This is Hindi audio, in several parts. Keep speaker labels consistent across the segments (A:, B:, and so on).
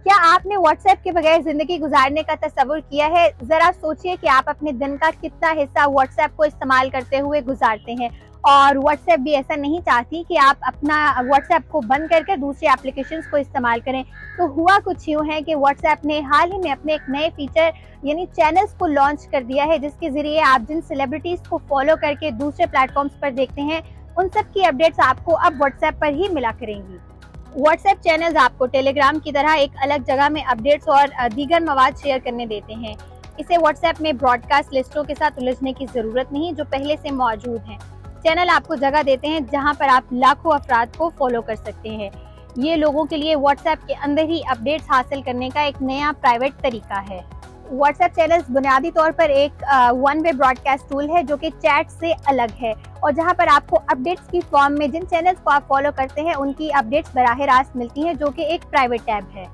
A: क्या आपने व्हाट्सएप के बगैर जिंदगी गुजारने का तस्वुर किया है? जरा सोचिए कि आप अपने दिन का कितना हिस्सा व्हाट्सएप को इस्तेमाल करते हुए गुजारते हैं। और व्हाट्सएप भी ऐसा नहीं चाहती कि आप अपना व्हाट्सएप को बंद करके दूसरे एप्लीकेशंस को इस्तेमाल करें। तो हुआ कुछ यूँ है कि व्हाट्सएप ने हाल ही में अपने एक नए फीचर यानी चैनल्स को लॉन्च कर दिया है, जिसके जरिए आप जिन सेलिब्रिटीज को फॉलो करके दूसरे प्लेटफॉर्म्स पर देखते हैं, उन सब की अपडेट्स आपको अब व्हाट्सएप पर ही मिला करेंगी। व्हाट्सएप चैनल्स आपको टेलीग्राम की तरह एक अलग जगह में अपडेट्स और दीगर मवाद शेयर करने देते हैं। इसे व्हाट्सएप में ब्रॉडकास्ट लिस्टों के साथ उलझने की जरूरत नहीं, जो पहले से मौजूद हैं। चैनल आपको जगह देते हैं जहां पर आप लाखों अफराद को फॉलो कर सकते हैं। ये लोगों के लिए व्हाट्सएप के अंदर ही अपडेट्स हासिल करने का एक नया प्राइवेट तरीका है। व्हाट्सएप चैनल्स बुनियादी तौर पर एक वन वे ब्रॉडकास्ट टूल है, जो कि चैट से अलग है और जहां पर आपको अपडेट्स की फॉर्म में जिन चैनल्स को आप फॉलो करते हैं उनकी अपडेट्स बराह रास्त मिलती हैं, जो कि एक प्राइवेट टैब है।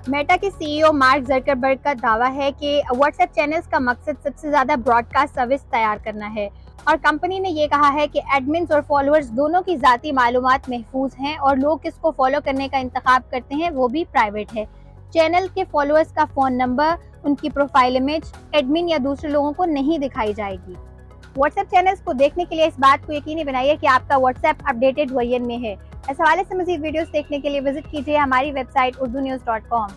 A: मेटा के सीईओ मार्क जकरबर्ग का दावा है कि व्हाट्सएप चैनल्स का मकसद सबसे ज्यादा ब्रॉडकास्ट सर्विस तैयार करना है और कंपनी ने ये कहा है कि एडमिन्स और फॉलोअर्स दोनों की जाती मालूमात महफूज हैं और लोग किसको फॉलो करने का इंतखाब करते हैं वो भी प्राइवेट है। चैनल के फॉलोअर्स का फोन नंबर, उनकी प्रोफाइल इमेज, एडमिन या दूसरे लोगों को नहीं दिखाई जाएगी। व्हाट्सएप चैनल्स को देखने के लिए इस बात को यकीनी बनाइए कि आपका व्हाट्सएप अपडेटेड वर्जन में है। इस हवाले से मज़ीद वीडियोस देखने के लिए विजिट कीजिए हमारी वेबसाइट urdunews.com।